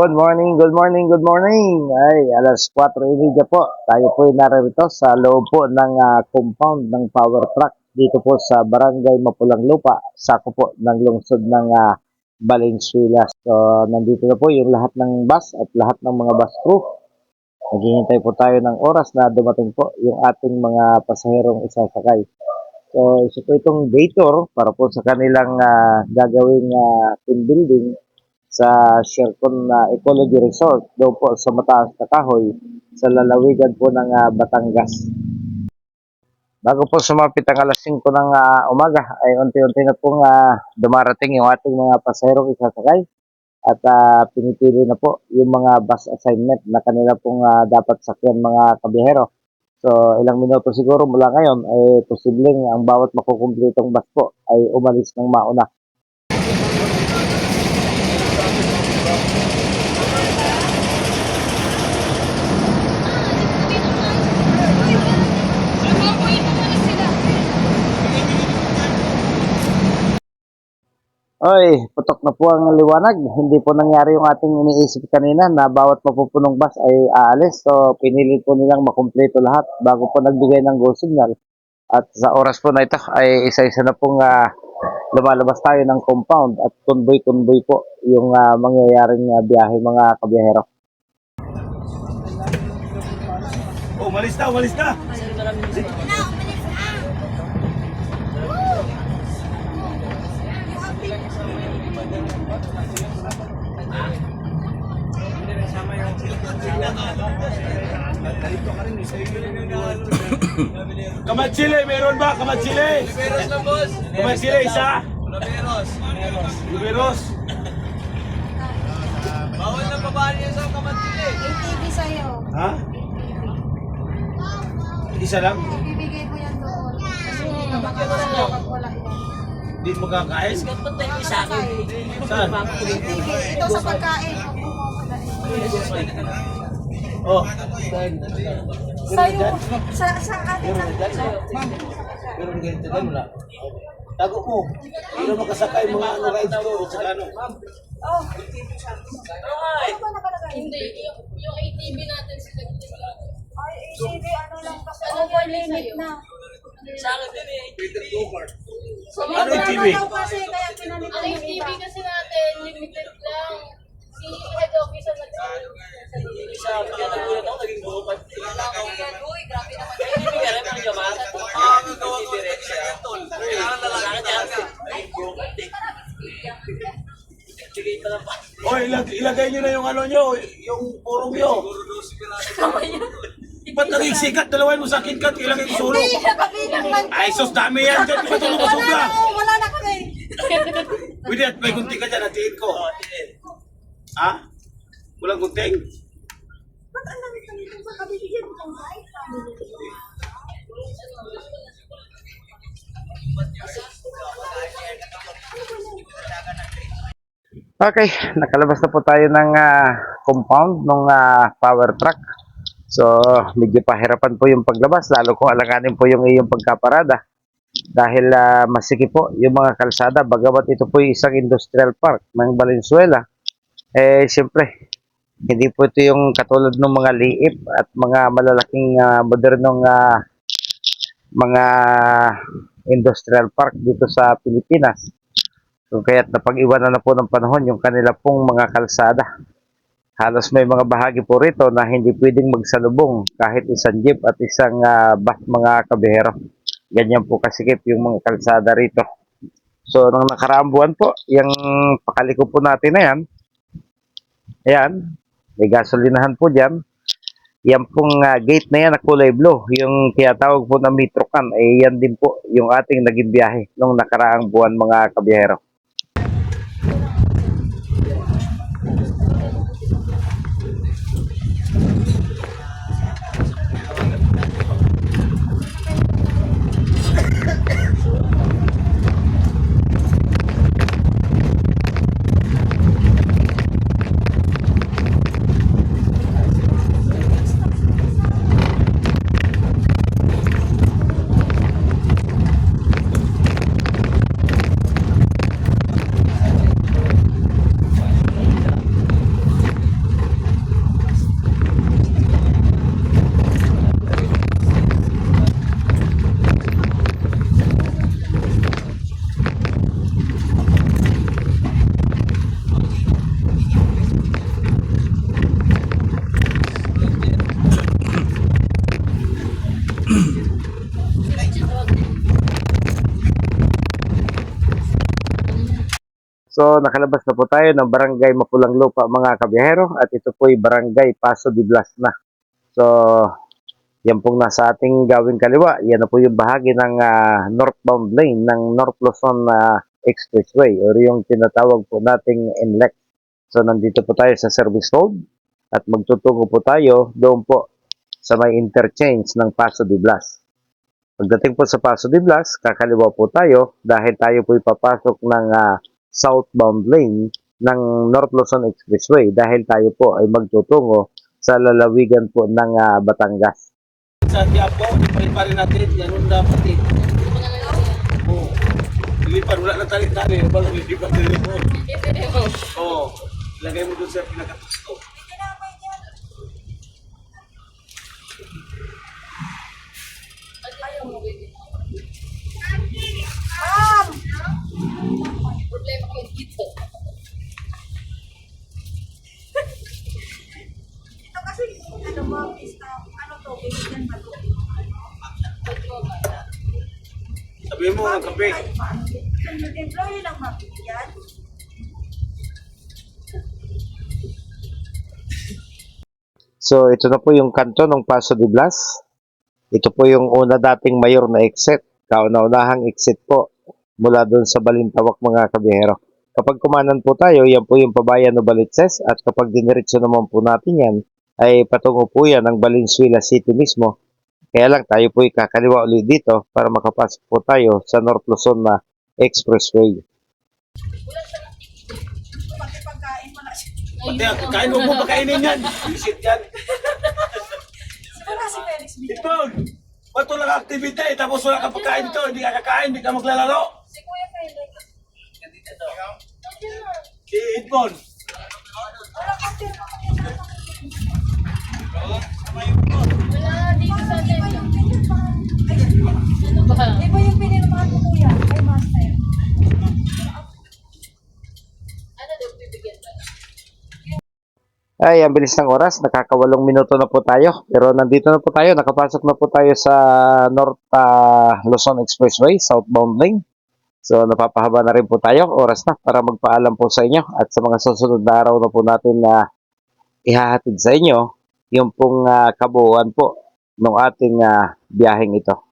Good morning, good morning, good morning. Ay, alas 4:30 po. Tayo po ay narito sa loob po ng compound ng Power Truck dito po sa Barangay Mapulang Lupa, sako po ng lungsod ng Valenzuela. So, nandito na po yung lahat ng bus at lahat ng mga bus crew. Naghihintay po tayo ng oras na dumating po yung ating mga pasaherong isasakay. So, isa po itong day tour para po sa kanilang gagawing team building sa Shercon Ecology Resort doon po sa Mataas na Kahoy sa lalawigan po ng Batangas. Bago po sumapit ang alas 5 ng umaga ay unti-unti na pong dumarating yung ating mga pasaherong isasakay at pinipili na po yung mga bus assignment na kanila pong dapat sakyan mga kabihero. So ilang minuto siguro mula ngayon ay posibleng ang bawat makukumpletong bus po ay umalis ng mauna. Oy, putok na po ang liwanag. Hindi po nangyari yung ating iniisip kanina na bawat mapupunong bus ay aalis. So, pinili po nilang makumpleto lahat bago po nagbigay ng go signal. At sa oras po na ito ay isa-isa na pong lumalabas tayo ng compound at convoy-convoy po yung mangyayaring biyahe mga kabiyahero. Oh, umalis na, umalis na! Kamatsili, meron ba? Kamatsili? Luberos na boss. Kamatsili, isa? Luberos. Luberos. Bawal na babae niya sa kamatsili. ATV sa'yo. Ha? Isa lang? Ibibigay mo yan doon. Kasi makakasala pag wala yan. Hindi mo kakain? Saan? ATV. Ito sa pagkain. Oh. Sa'yo. Sa atin lang. Pero ganito lang wala. Tago mo. Hindi mo makasakay mga rides ko o saka ano. Oh. Ano ba nakalagay? Hindi, yung ATV natin sa Ay, ATV ano lang kasi over limit na. Sa akin din eh. Ano yung TV? Daw kasi kaya pinalit Ang ng ATV iba. kasi natin, limited lang. Si head office ang Isa, kaya nagulat ako, naging buupan. Uy, grabe naman. Hindi ka rin ang gawa. Ang gawa ko direksya. Kailangan na lang ka. Ay, buupan din. Sige pa lang pa. Oh, ilagay nyo na yung ano nyo, yung purong nyo. Ba't naging sikat? Dalawain mo sa akin kat, ilagay ko solo. Hindi, nakabilang lang. Ay, sus, dami yan. Diyan, di ba tulong ka sobra? Wala na kami. Pwede at may gunting ka dyan, hatiin ko. Ha? Walang gunting? Ba't ang lamit na nito sa kabibigyan mo ng mic? Okay, nakalabas na po tayo ng compound ng power truck. So, medyo pahirapan po yung paglabas, lalo kung alanganin po yung iyong pagkaparada. Dahil masikip po yung mga kalsada, bagamat ito po yung isang industrial park ng Valenzuela. Eh, siyempre, hindi po ito yung katulad ng mga liip at mga malalaking modernong mga industrial park dito sa Pilipinas. So, kaya't napag-iwanan na po ng panahon yung kanila pong mga kalsada. Halos may mga bahagi po rito na hindi pwedeng magsalubong kahit isang jeep at isang bus mga kabihero. Ganyan po kasikip yung mga kalsada rito. So, nung nakaraang buwan po, yung pakaliko po natin na yan, ayan, may gasolinahan po dyan. Yan pong gate na yan na kulay blue, yung tinatawag po na Metrocan, eh yan din po yung ating naging biyahe nung nakaraang buwan mga kabihero. So, nakalabas na po tayo ng Barangay Mapulang Lupa mga kabiyahero at ito po ay Barangay Paso de Blas na. So, yan pong nasa ating gawing kaliwa. Yan na po yung bahagi ng northbound lane ng North Luzon Expressway or yung tinatawag po nating NLEX. So, nandito po tayo sa service road at magtutungo po tayo doon po sa may interchange ng Paso de Blas. Pagdating po sa Paso de Blas, kakaliwa po tayo dahil tayo po ipapasok ng southbound lane ng North Luzon Expressway dahil tayo po ay magtutungo sa lalawigan po ng Batangas. Sa Quiapo, ipalipa rin natin. Yan ang dapat eh. Oo. Ilipan, wala na tali-tali. Balang ilipan din mo. Oo. Ilagay mo doon sa pinakatusto. Problema ko dito. Ito kasi, ano mo, ano to, binigyan ba to? Sabihin mo ng kape. Yung employee lang mabigyan. So, ito na po yung kanto ng Paso de Blas. Ito po yung una dating mayor na exit. Kauna-unahang exit po mula doon sa Balintawak mga kabihero. Kapag kumanan po tayo, yan po yung pabayan ng Balitses at kapag diniretso naman po natin yan, ay patungo po yan ng Valenzuela City mismo. Kaya lang tayo po ikakaliwa ulit dito para makapasok po tayo sa North Luzon na Expressway. Pati pagkain mo na siya. Pati kain mo pakainin yan. Visit yan. Wala si Felix dito. Ipon! Ba't lang activity eh, tapos wala ka pagkain dito, hindi ka kakain, hindi ka maglalaro. Si Kuya Felix. Si Ipon. Wala ka firma ko Wala dito sa atin. Ay, Ano ba? iba yung pinirmahan ko kuya. Ay, master. Ano daw bibigyan ba? Ay, ang bilis ng oras. Nakakawalong minuto na po tayo. Pero nandito na po tayo. Nakapasok na po tayo sa North Luzon Expressway, southbound lane. So, napapahaba na rin po tayo. Oras na para magpaalam po sa inyo. At sa mga susunod na araw na po natin na ihahatid sa inyo yung pong kabuuan po ng ating biyaheng ito.